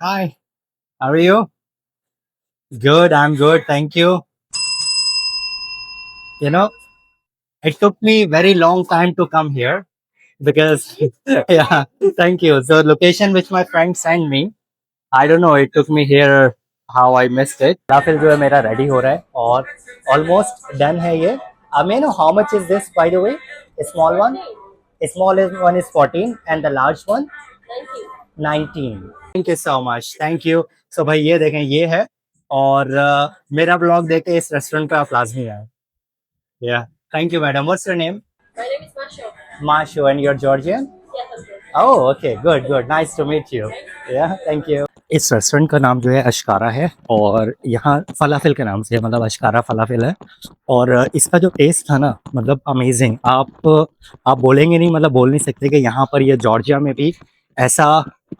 Hi, how are you? Good, I am good, thank you. You know, it took me very long time to come here because yeah, thank you. So location which my friend sent me, I don't know, it took me here how I missed it. फलाफल जो है मेरा ready हो रहा है और almost done है ये। may know how much is this by the way? A small one? A small one is 14 and the large one? 19. Thank you so much. Thank you. So भाई ये देखें, ये है। और मेरा ब्लॉग देख के इस रेस्टोरेंट पे आप लाजमी आए। Yeah. Thank you, madam. What's your name? My name is Masho. Mashu, and you're Georgian? Yes, I'm good. Oh, okay. Good, good. Nice to meet you. Yeah, thank you. इस restaurant का नाम जो है अशकारा है और यहाँ फलाफल के नाम से मतलब अशकारा फलाफल है। और इसका जो टेस्ट था ना, मतलब अमेजिंग। आप बोलेंगे नहीं, मतलब बोल नहीं सकते कि यहाँ पर ये जॉर्जिया में भी ऐसा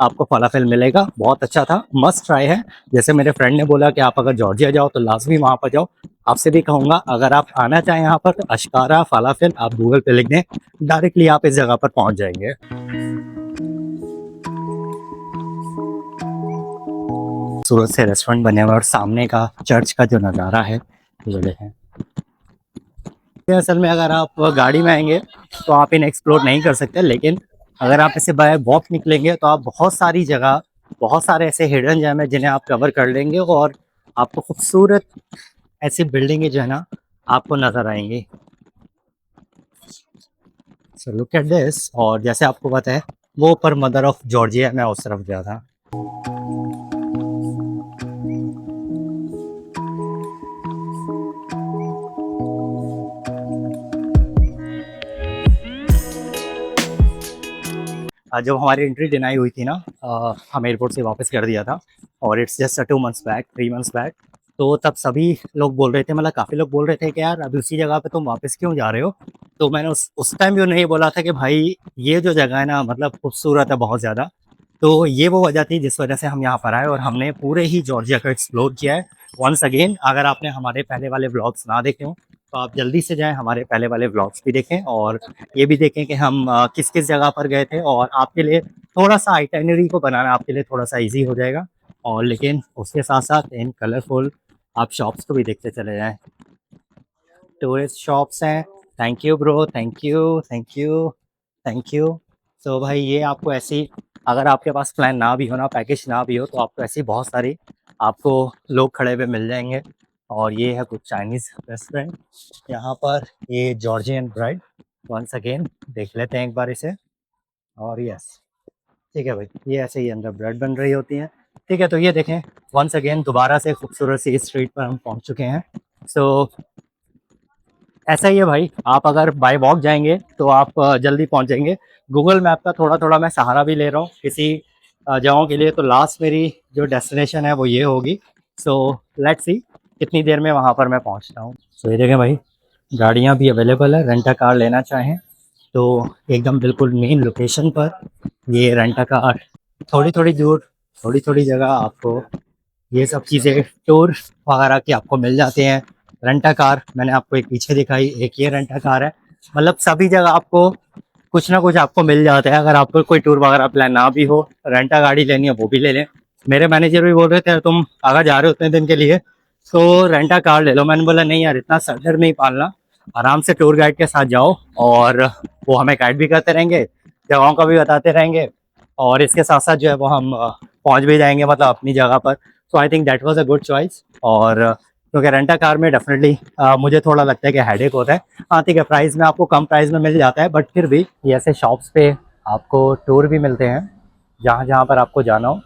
आपको फलाफल मिलेगा। बहुत अच्छा था, मस्ट ट्राई है। जैसे मेरे फ्रेंड ने बोला कि आप अगर जॉर्जिया जाओ तो लाजमी वहाँ पर जाओ। आपसे भी कहूँगा अगर आप आना चाहें यहाँ पर तो अशकारा फलाफल आप गूगल पे लिख दें, डायरेक्टली आप इस जगह पर पहुँच जाएंगे। खूबसूरत से रेस्टोरेंट बने हुए और सामने का चर्च का जो नज़ारा है ये देखें। असल में अगर आप गाड़ी में आएंगे तो आप इन्हें एक्सप्लोर नहीं कर सकते, लेकिन अगर आप इसे बाय वॉक निकलेंगे तो आप बहुत सारी जगह, बहुत सारे ऐसे हिडन जेम है जिन्हें आप कवर कर लेंगे और आपको खूबसूरत ऐसी बिल्डिंगें जो है ना आपको नज़र आएंगी। So look at this. और जैसे आपको पता है वो ऊपर मदर ऑफ जॉर्जिया, मैं उस तरफ गया था। जब हमारी एंट्री डिनाई हुई थी ना, हम एयरपोर्ट से वापस कर दिया था और it's just 2 months back, 3 months back. तो तब सभी लोग बोल रहे थे, मतलब काफ़ी लोग बोल रहे थे कि यार अभी उसी जगह पे तुम वापस क्यों जा रहे हो। तो मैंने उस टाइम भी उन्हें ये बोला था कि भाई ये जो जगह है ना, मतलब खूबसूरत है बहुत ज़्यादा। तो ये वो वजह थी जिस वजह से हम यहाँ पर आए और हमने पूरे ही जॉर्जिया को एक्सप्लोर किया है। वंस अगेन, अगर आपने हमारे पहले वाले व्लॉग्स ना देखे हों तो आप जल्दी से जाएं, हमारे पहले वाले व्लॉग्स भी देखें और ये भी देखें कि हम किस किस जगह पर गए थे। और आपके लिए थोड़ा सा आइटनरी को बनाना आपके लिए थोड़ा सा ईजी हो जाएगा। और लेकिन उसके साथ साथ इन कलरफुल आप शॉप्स को भी देखते चले जाएं। टूरिस्ट शॉप्स हैं। Thank you bro, thank you, thank you, thank you. तो भाई ये आपको ऐसी, अगर आपके पास प्लान ना भी हो ना, पैकेज ना भी हो, तो आपको ऐसी बहुत सारी आपको लोग खड़े हुए मिल जाएंगे। और ये है कुछ चाइनीज़ रेस्टोरेंट यहाँ पर। ये जॉर्जियन ब्राइड, वंस अगेन देख लेते हैं एक बार इसे। और यस, ठीक है भाई, ये ऐसे ही अंदर ब्रेड बन रही होती हैं। ठीक है, तो ये देखें वंस अगेन दोबारा से खूबसूरत सी स्ट्रीट पर हम पहुँच चुके हैं। सो ऐसा ही है भाई, आप अगर बाय वॉक जाएंगे तो आप जल्दी पहुंच जाएंगे। गूगल मैप का थोड़ा थोड़ा मैं सहारा भी ले रहा हूँ किसी जगहों के लिए। तो लास्ट मेरी जो डेस्टिनेशन है वो ये होगी। सो लेट्स सी कितनी देर में वहाँ पर मैं पहुँचता हूँ। सो ये देखें भाई, गाड़ियाँ भी अवेलेबल है, रेंट कार लेना चाहें तो एकदम बिल्कुल मेन लोकेशन पर ये रेंट कार। थोड़ी थोड़ी दूर, थोड़ी थोड़ी जगह आपको ये सब चीज़ें टूर वगैरह की आपको मिल जाते हैं। रेंटा कार मैंने आपको एक पीछे दिखाई, एक ये रेंटा कार है। मतलब सभी जगह आपको कुछ ना कुछ आपको मिल जाता है। अगर आपको कोई टूर वगैरह प्लान ना भी हो, रेंटा गाड़ी लेनी है वो भी ले लें। मेरे मैनेजर भी बोल रहे थे तुम अगर जा रहे हो उतने दिन के लिए तो रेंटा कार ले लो। मैंने बोला नहीं यार, इतना सर नहीं पालना, आराम से टूर गाइड के साथ जाओ और वो हमें गाइड भी करते रहेंगे, जगहों का भी बताते रहेंगे और इसके साथ साथ जो है वो हम पहुँच भी जाएंगे मतलब अपनी जगह पर। So I think that was a good choice. और क्योंकि रेंटा कार में डेफिनेटली मुझे थोड़ा लगता है कि हेडेक होता है। हाँ ठीक है, प्राइस में आपको कम प्राइस में मिल जाता है, बट फिर भी ये ऐसे शॉप्स पे आपको टूर भी मिलते हैं जहाँ जहाँ पर आपको जाना हो।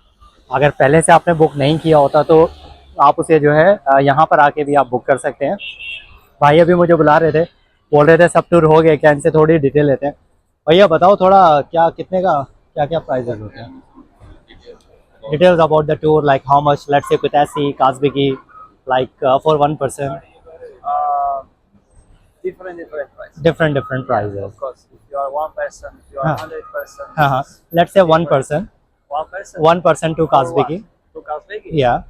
अगर पहले से आपने बुक नहीं किया होता तो आप उसे जो है यहाँ पर आके भी आप बुक कर सकते हैं। भाई अभी मुझे बुला रहे थे, बोल रहे थे सब टूर हो गए क्या, इनसे थोड़ी डिटेल लेते हैं। भैया बताओ थोड़ा क्या कितने का क्या क्या प्राइजेस होते हैं? Details about the tour, like how much, let's say Kutaisi, Kazbegi, like for one person. Different prices. Different prices. Of course, if you are one person, if you are 100 person. Let's say one person. One person to Kazbegi. To Kazbegi. Yeah.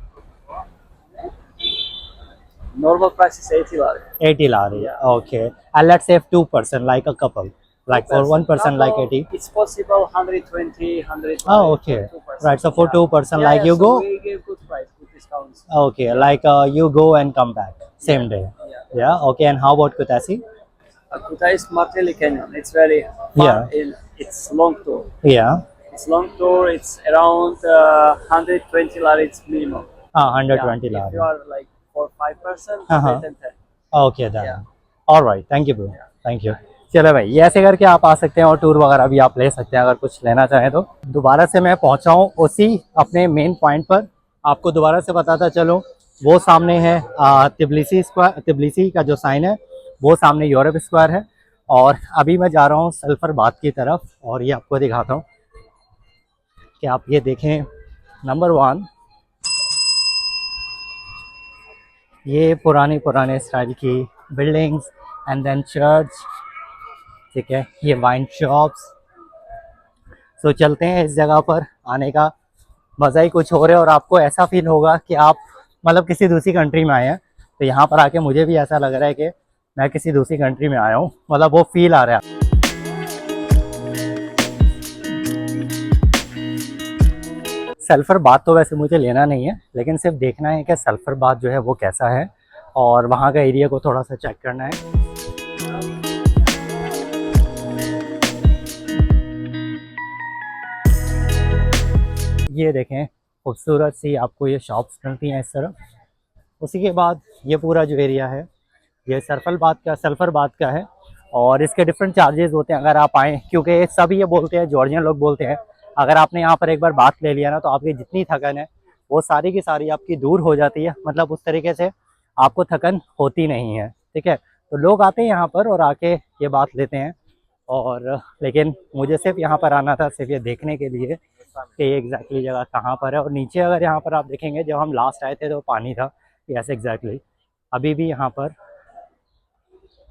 Normal price is 80 lari. 80 lari. Okay. And let's say 2% like a couple. Like for one person like 80. It's possible 120, 100. Oh, okay. Right. So for 2% like you so go. we give good price, good discounts. Okay. Like you go and come back same day. Yeah. Okay. And how about Kutaisi? Kuta is Martelli Canyon. It's very far. It's long tour. Yeah. It's long tour. It's around 120 lari. It's minimum. 120 If lari. you are like for 5 person, Uh-huh. 110. Okay done alright thank you bro thank you. चलो भाई ये ऐसे करके आप आ सकते हैं और tour वगैरह भी आप ले सकते हैं अगर कुछ लेना चाहें तो। दोबारा से मैं पहुंचा हूँ उसी अपने मेन पॉइंट पर। आपको दोबारा से बताता चलूँ वो सामने है तिबलिसी स्क्वायर, तिबलिसी का जो साइन है वो सामने यूरोप स्क्वायर है। और अभी मैं जा रहा हूँ सल्फर बाथ की तरफ और ये आपको दिखाता हूँ कि आप ये देखें। नंबर 1 ये पुराने स्टाइल की बिल्डिंग्स एंड देन चर्च, ठीक है। ये वाइन शॉप्स। सो चलते हैं इस जगह पर। आने का मज़ा ही कुछ और है और आपको ऐसा फील होगा कि आप मतलब किसी दूसरी कंट्री में आए हैं। तो यहाँ पर आके मुझे भी ऐसा लग रहा है कि मैं किसी दूसरी कंट्री में आया हूँ, मतलब वो फील आ रहा है। सल्फर बाथ तो वैसे मुझे लेना नहीं है लेकिन सिर्फ देखना है कि सल्फर बाथ जो है वो कैसा है और वहाँ का एरिया को थोड़ा सा चेक करना है। ये देखें खूबसूरत सी आपको ये शॉप्स मिलती हैं इस तरफ। उसी के बाद ये पूरा जो एरिया है ये सल्फर बाथ का है और इसके डिफरेंट चार्जेस होते हैं अगर आप आएँ, क्योंकि सभी ये बोलते हैं, जॉर्जियन लोग बोलते हैं अगर आपने यहाँ पर एक बार बात ले लिया ना तो आपकी जितनी थकन है वो सारी की सारी आपकी दूर हो जाती है। मतलब उस तरीके से आपको थकन होती नहीं है, ठीक है। तो लोग आते हैं यहाँ पर और आके ये बात लेते हैं और लेकिन मुझे सिर्फ यहाँ पर आना था सिर्फ ये देखने के लिए कि ये एग्जैक्टली जगह कहाँ पर है। और नीचे अगर यहाँ पर आप देखेंगे जब हम लास्ट आए थे तो पानी था, यस एग्जैक्टली अभी भी यहाँ पर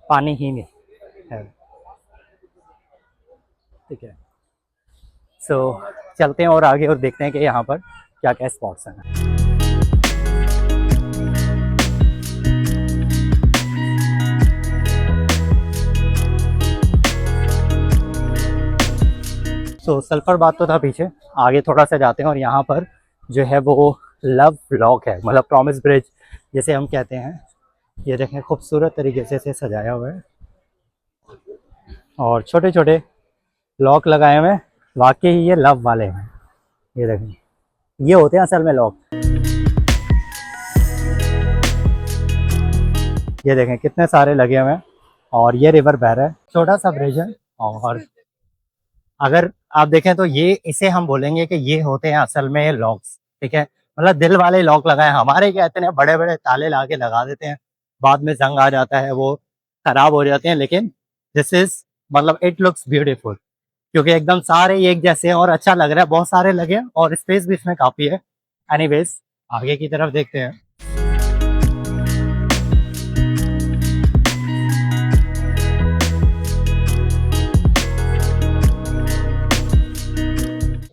पानी ही नहीं है, ठीक है। सो चलते हैं और आगे और देखते हैं कि यहाँ पर क्या क्या स्पॉट्स हैं। सो सल्फर बात तो था पीछे, आगे थोड़ा सा जाते हैं और यहाँ पर जो है वो लव लॉक है, मतलब प्रॉमिस ब्रिज जिसे हम कहते हैं। ये देखें खूबसूरत तरीके से इसे सजाया हुआ है और छोटे छोटे लॉक लगाए हुए हैं। वाकई ये लव वाले हैं। ये देखें ये होते हैं असल में लॉक। ये देखें कितने सारे लगे हुए हैं और ये रिवर बह रहा है, छोटा सा ब्रिज है। और अगर आप देखें तो ये इसे हम बोलेंगे कि ये होते हैं असल में लॉक्स, ठीक है। मतलब दिल वाले लॉक लगाए। हमारे क्या कहते हैं बड़े बड़े ताले ला के लगा देते हैं, बाद में जंग आ जाता है, वो खराब हो जाते हैं। लेकिन दिस इज मतलब इट लुक्स ब्यूटीफुल क्योंकि एकदम सारे एक जैसे हैं और अच्छा लग रहा है। बहुत सारे लगे हैं और स्पेस भी इसमें काफ़ी है। एनीवेज आगे की तरफ देखते हैं।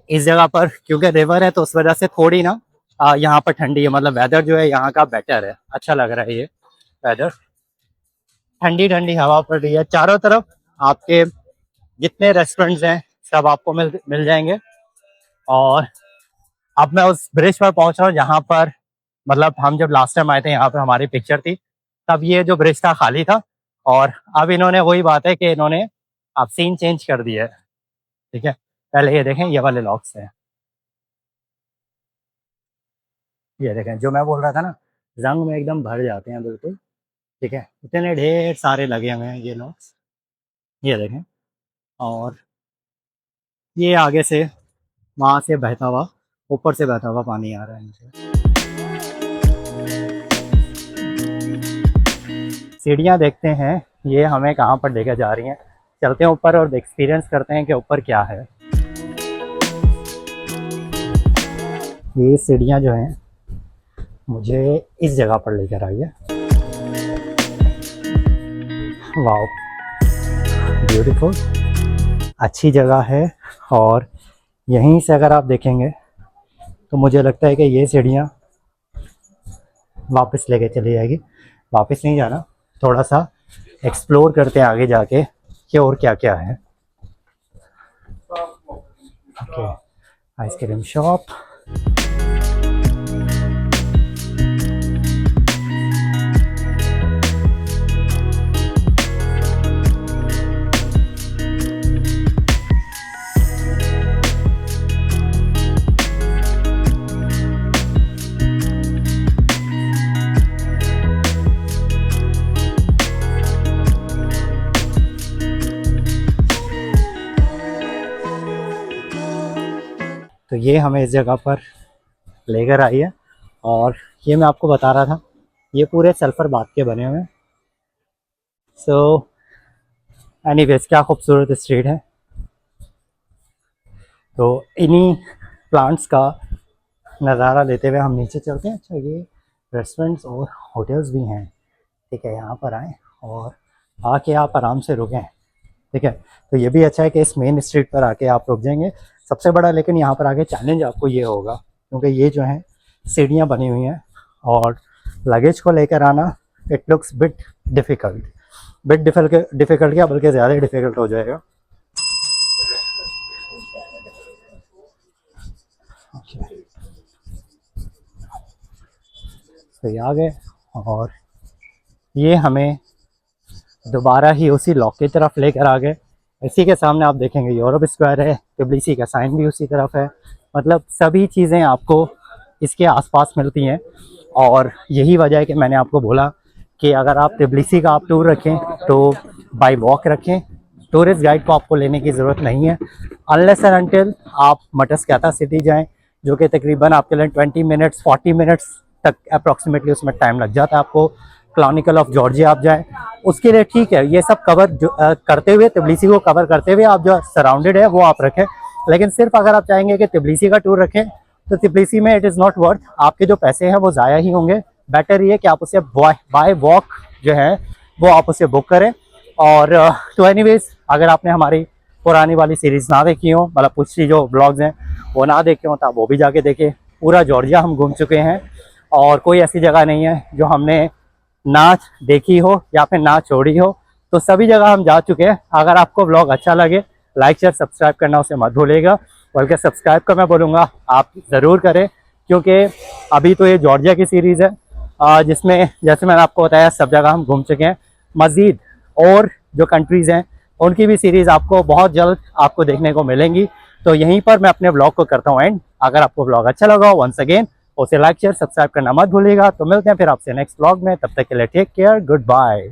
इस जगह पर क्योंकि रिवर है तो उस वजह से थोड़ी ना यहाँ पर ठंडी है, मतलब वेदर जो है यहाँ का बेटर है, अच्छा लग रहा है। ये वेदर ठंडी ठंडी हवा पड़ रही है चारों तरफ। आपके जितने रेस्टोरेंट्स हैं सब आपको मिल जाएंगे। और अब मैं उस ब्रिज पर पहुंच रहा हूँ जहाँ पर मतलब हम जब लास्ट टाइम आए थे यहाँ पर हमारी पिक्चर थी, तब ये जो ब्रिज था खाली था और अब इन्होंने वही बात है कि इन्होंने अब सीन चेंज कर दिया है, ठीक है। पहले ये देखें ये वाले लॉक्स हैं, ये देखें जो मैं बोल रहा था ना रंग में एकदम भर जाते हैं बिल्कुल, ठीक है। इतने ढेर सारे लगे हुए हैं ये लॉक्स, ये देखें। और ये आगे से वहाँ से बहता हुआ, ऊपर से बहता हुआ पानी आ रहा है नीचे। सीढ़ियाँ देखते हैं ये हमें कहाँ पर लेकर जा रही हैं। चलते हैं ऊपर और एक्सपीरियंस करते हैं कि ऊपर क्या है। ये सीढ़ियाँ जो हैं मुझे इस जगह पर लेकर आई है। वाओ ब्यूटीफुल, अच्छी जगह है। और यहीं से अगर आप देखेंगे तो मुझे लगता है कि ये सीढ़ियाँ वापस लेके चली जाएगी। वापस नहीं जाना, थोड़ा सा एक्सप्लोर करते हैं आगे जाके कि और क्या क्या है। Okay, ice cream shop. तो ये हमें इस जगह पर लेकर आई है और ये मैं आपको बता रहा था, ये पूरे सल्फर बात के बने हुए हैं। सो एनीवेज, क्या खूबसूरत स्ट्रीट है। तो इन्हीं प्लांट्स का नज़ारा लेते हुए हम नीचे चलते हैं। अच्छा, ये रेस्टोरेंट्स और होटल्स भी हैं, ठीक है। यहाँ पर आएँ और आके आप आराम से रुकें, ठीक है। तो ये भी अच्छा है कि इस मेन स्ट्रीट पर आके आप रुक जाएंगे। सबसे बड़ा लेकिन यहाँ पर आगे चैलेंज आपको ये होगा, क्योंकि ये जो है सीढ़ियाँ बनी हुई हैं और लगेज को लेकर आना इट लुक्स बिट डिफ़िकल्ट क्या, बल्कि ज़्यादा डिफ़िकल्ट हो जाएगा। तो ये आ गए और ये हमें दोबारा ही उसी लॉक की तरफ लेकर आ गए। इसी के सामने आप देखेंगे यूरोप स्क्वायर है, तिब्लिसी का साइन भी उसी तरफ है। मतलब सभी चीज़ें आपको इसके आसपास मिलती हैं और यही वजह है कि मैंने आपको बोला कि अगर आप तिब्लिसी का आप टूर रखें तो बाय वॉक रखें, टूरिस्ट गाइड को आपको लेने की ज़रूरत नहीं है अनलेस एंड अनटिल आप मटस्कैता सिटी जाएं, जो कि तकरीबन आपके लिए 20 मिनट्स 40 मिनट्स तक अप्रॉक्सीमेटली उसमें टाइम लग जाता है आपको। क्लॉनिकल ऑफ जॉर्जिया आप जाएं, उसके लिए ठीक है। ये सब कवर करते हुए, तिब्लिसी को कवर करते हुए आप जो सराउंडेड है वो आप रखें। लेकिन सिर्फ अगर आप चाहेंगे कि तिब्लिसी का टूर रखें तो तिब्लिसी में इट इज़ नॉट वर्थ, आपके जो पैसे हैं वो ज़ाया ही होंगे। बेटर ये कि आप उसे बाय वॉक जो है वो आप उसे बुक करें। और तो एनीवेज, अगर आपने हमारी पुरानी वाली सीरीज़ ना देखी हो, मतलब पिछली जो ब्लॉग्स हैं वो ना देखे हो, तो आप वो भी जाके देखें। पूरा जॉर्जिया हम घूम चुके हैं और कोई ऐसी जगह नहीं है जो हमने ना देखी हो या फिर ना छोड़ी हो, तो सभी जगह हम जा चुके हैं। अगर आपको ब्लॉग अच्छा लगे, लाइक शेयर सब्सक्राइब करना उसे मत भूलिएगा, बल्कि सब्सक्राइब का मैं बोलूँगा आप ज़रूर करें, क्योंकि अभी तो ये जॉर्जिया की सीरीज़ है जिसमें जैसे मैंने आपको बताया सब जगह हम घूम चुके हैं। मज़ीद और जो कंट्रीज़ हैं उनकी भी सीरीज़ आपको बहुत जल्द आपको देखने को मिलेंगी। तो यहीं पर मैं अपने ब्लॉग को करता हूँ एंड। अगर आपको ब्लॉग अच्छा लगा हो वंस अगेन उसे लाइक शेयर सब्सक्राइब करना मत भूलिएगा। तो मिलते हैं फिर आपसे नेक्स्ट ब्लॉग में, तब तक के लिए टेक केयर, गुड बाय।